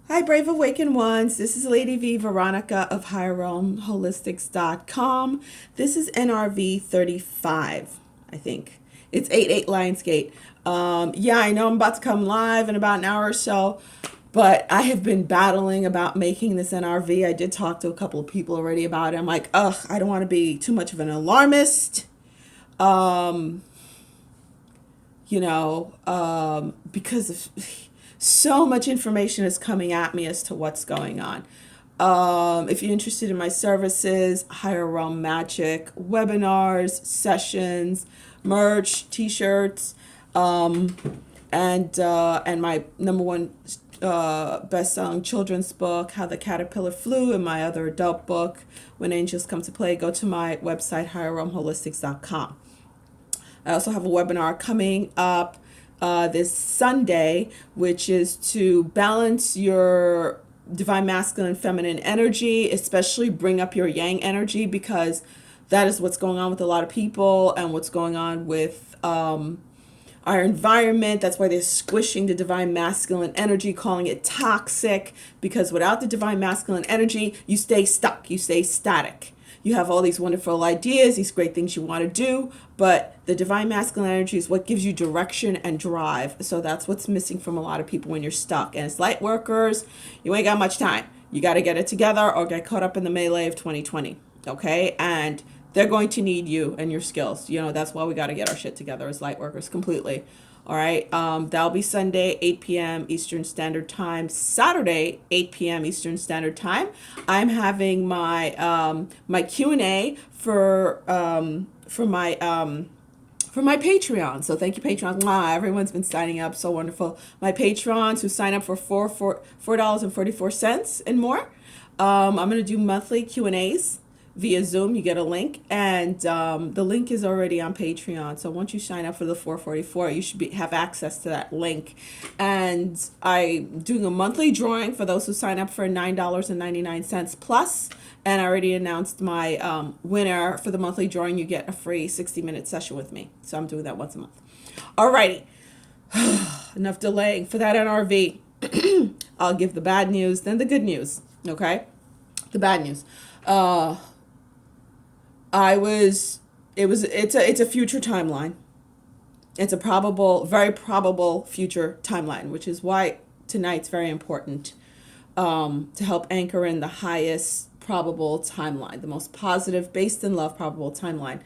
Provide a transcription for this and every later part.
Hi, Brave Awakened Ones. This is Lady V Veronica of HigherRealmHolistics.com. This is NRV 35, I think. It's 88 Lionsgate. Yeah, I know I'm about to come live in about an hour or so, but I have been battling about making this NRV. I did talk to a couple of people already about it. I'm like, ugh, I don't want to be too much of an alarmist. Um, because of so much information is coming at me as to what's going on. If you're interested in my services, Higher Realm Magic, webinars, sessions, merch, t-shirts, and my number one best-selling children's book, How the Caterpillar Flew, and my other adult book, When Angels Come to Play, go to my website, higherrealmholistics.com. I also have a webinar coming up this Sunday, which is to balance your divine masculine and feminine energy, especially bring up your yang energy, because that is what's going on with a lot of people and what's going on with our environment. That's why they're squishing the divine masculine energy, calling it toxic, because without the divine masculine energy, you stay stuck, you stay static. You have all these wonderful ideas, these great things you want to do, but the divine masculine energy is what gives you direction and drive. So that's what's missing from a lot of people when you're stuck. And as light workers, you ain't got much time. You got to get it together or get caught up in the melee of 2020. Okay? And they're going to need you and your skills. That's why we got to get our shit together as light workers completely. All right. That'll be Sunday, 8 p.m. Eastern Standard Time. Saturday, 8 p.m. Eastern Standard Time. I'm having my Q&A for my Patreon. So thank you, Patreon. Wow, everyone's been signing up. So wonderful. My Patrons who sign up for $4.44 and more. I'm gonna do monthly Q&As via Zoom. You get a link, and the link is already on Patreon. So once you sign up for the 444, you should have access to that link. And I'm doing a monthly drawing for those who sign up for $9.99 plus. And I already announced my winner for the monthly drawing. You get a free 60-minute session with me. So I'm doing that once a month. Alrighty, enough delaying for that NRV. I'll give the bad news, then the good news. Okay, the bad news. It's a future timeline. It's a very probable future timeline, which is why tonight's very important, to help anchor in the highest probable timeline, the most positive, based in love, probable timeline.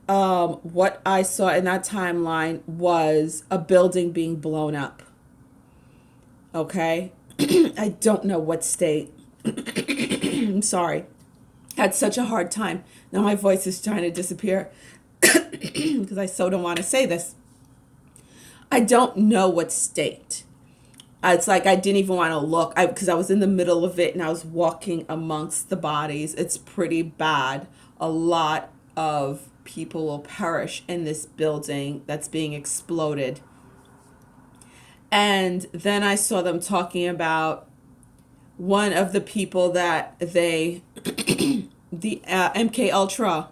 What I saw in that timeline was a building being blown up. Okay? I don't know what state. I'm sorry. Had such a hard time. Now my voice is trying to disappear because I so don't want to say this. I don't know what state. It's like I didn't even want to look because I was in the middle of it and I was walking amongst the bodies. It's pretty bad. A lot of people will perish in this building that's being exploded. And then I saw them talking about one of the people that the MK Ultra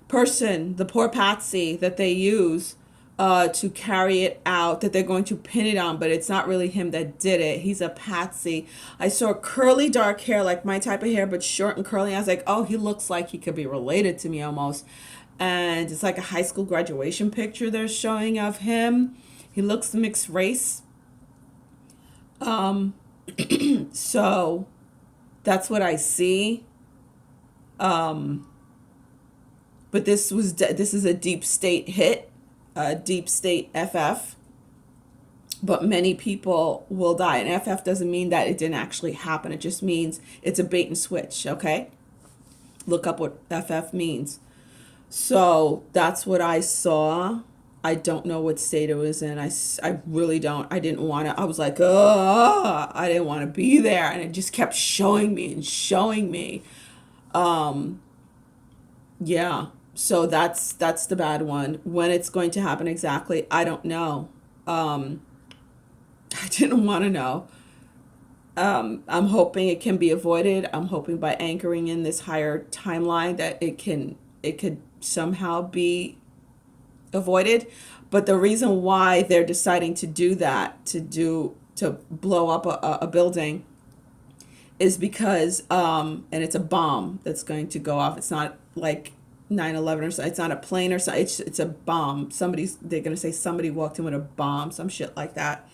person, the poor patsy that they use to carry it out, that they're going to pin it on, but it's not really him that did it. He's a patsy. I saw curly dark hair, like my type of hair, but short and curly. I was like, oh, he looks like he could be related to me almost. And it's like a high school graduation picture they're showing of him. He looks mixed race. So that's what I see. But this is a deep state hit, a deep state FF. But many people will die. And FF doesn't mean that it didn't actually happen. It just means it's a bait and switch, okay? Look up what FF means. So that's what I saw. I don't know what state it was in. I really don't. I didn't want to. I was like, oh, I didn't want to be there. And it just kept showing me and showing me. Yeah. So that's the bad one. When it's going to happen exactly, I don't know. I didn't want to know. I'm hoping it can be avoided. I'm hoping by anchoring in this higher timeline that it could somehow be avoided. But the reason why they're deciding to do that, to blow up a building, is because, and it's a bomb that's going to go off. It's not like 9/11 or something. It's not a plane or something. It's a bomb. They're going to say somebody walked in with a bomb, some shit like that.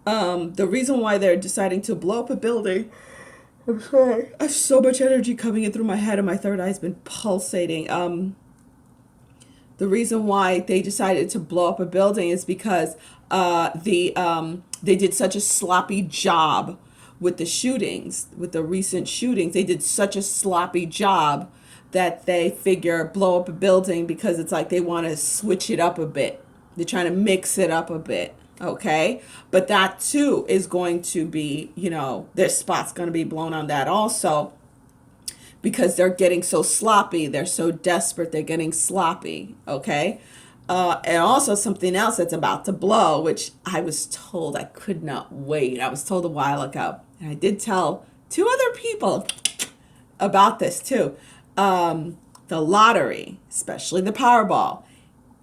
The reason why they're deciding to blow up a building, I'm sorry, I have so much energy coming in through my head and my third eye's been pulsating. The reason why they decided to blow up a building is because they did such a sloppy job with the shootings, with the recent shootings. They did such a sloppy job that they figure blow up a building because it's like they want to switch it up a bit. They're trying to mix it up a bit. Okay. But that too is going to be, their spot's going to be blown on that also, because they're getting so sloppy. They're so desperate. They're getting sloppy. Okay. And also something else that's about to blow, which I was told, I could not wait. I was told a while ago, and I did tell 2 other people about this too. The lottery, especially the Powerball.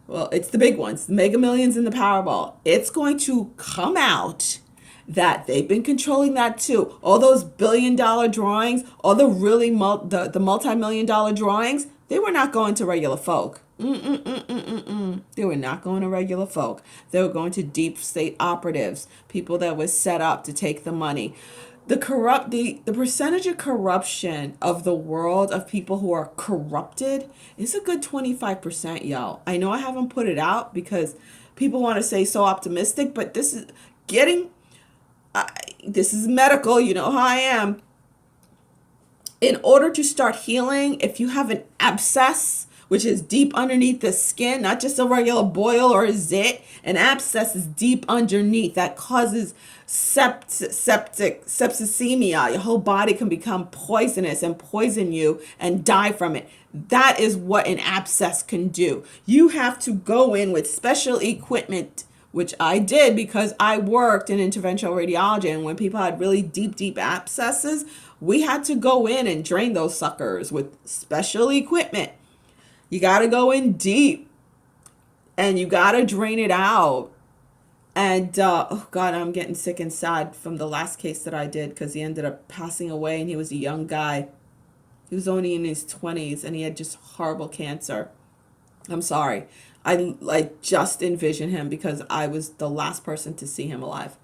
Well, it's the big ones, the Mega Millions and the Powerball. It's going to come out that they've been controlling that too. All those billion-dollar drawings, all the really the multi-million-dollar drawings, they were not going to regular folk. They were not going to regular folk. They were going to deep state operatives, people that were set up to take the money. The percentage of corruption of the world of people who are corrupted is a good 25%, y'all. I know I haven't put it out because people want to say so optimistic, but this is this is medical. You know how I am. In order to start healing, if you have an abscess, which is deep underneath the skin, not just a regular boil or a zit, an abscess is deep underneath that causes septicemia. Your whole body can become poisonous and poison you and die from it. That is what an abscess can do. You have to go in with special equipment, which I did because I worked in interventional radiology. And when people had really deep abscesses, we had to go in and drain those suckers with special equipment. You got to go in deep and you got to drain it out. And, oh God, I'm getting sick and sad from the last case that I did because he ended up passing away and he was a young guy. He was only in his 20s and he had just horrible cancer. I'm sorry. I just envision him because I was the last person to see him alive.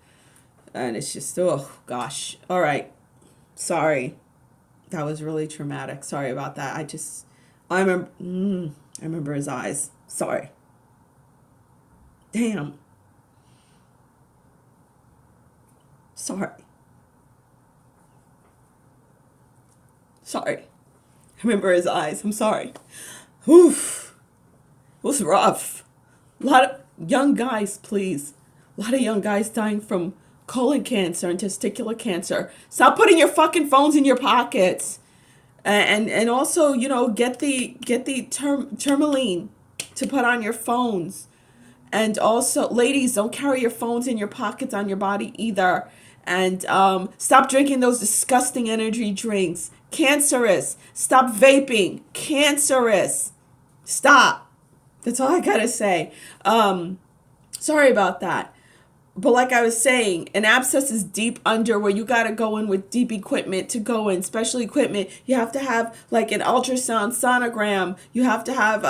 And it's just, oh gosh. All right. Sorry. That was really traumatic. Sorry about that. I remember his eyes. Sorry. Damn. Sorry. I remember his eyes. I'm sorry. Oof. It was rough. A lot of young guys, please. A lot of young guys dying from colon cancer and testicular cancer. Stop putting your fucking phones in your pockets. And also, get the tourmaline to put on your phones. And also, ladies, don't carry your phones in your pockets on your body either. And stop drinking those disgusting energy drinks. Cancerous. Stop vaping. Cancerous. Stop. That's all I gotta say. Sorry about that. But like I was saying, an abscess is deep under where you got to go in with deep equipment to go in, special equipment. You have to have like an ultrasound sonogram. You have to have,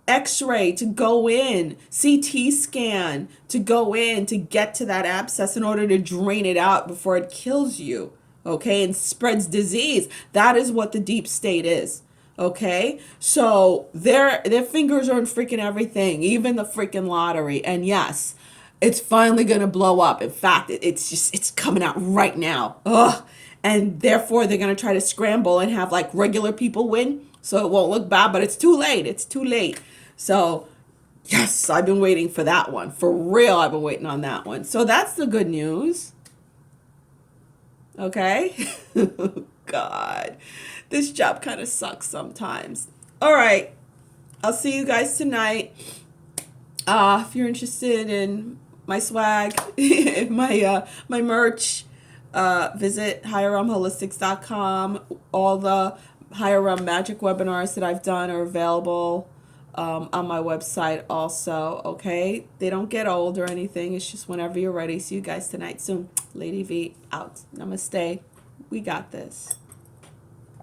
x-ray to go in, CT scan to go in to get to that abscess in order to drain it out before it kills you. Okay. And spreads disease. That is what the deep state is. Okay. So their fingers are in freaking everything, even the freaking lottery. And yes, it's finally going to blow up. In fact, it's coming out right now. Ugh. And therefore, they're going to try to scramble and have like regular people win. So it won't look bad, but it's too late. It's too late. So yes, I've been waiting for that one. For real, I've been waiting on that one. So that's the good news. Okay. God, this job kind of sucks sometimes. All right. I'll see you guys tonight. If you're interested in my swag, my merch, visit higherrealmholistics.com. All the Higher Realm Magic webinars that I've done are available. on my website also, okay? They don't get old or anything. It's just whenever you're ready. See you guys tonight soon. Lady V out. Namaste. We got this.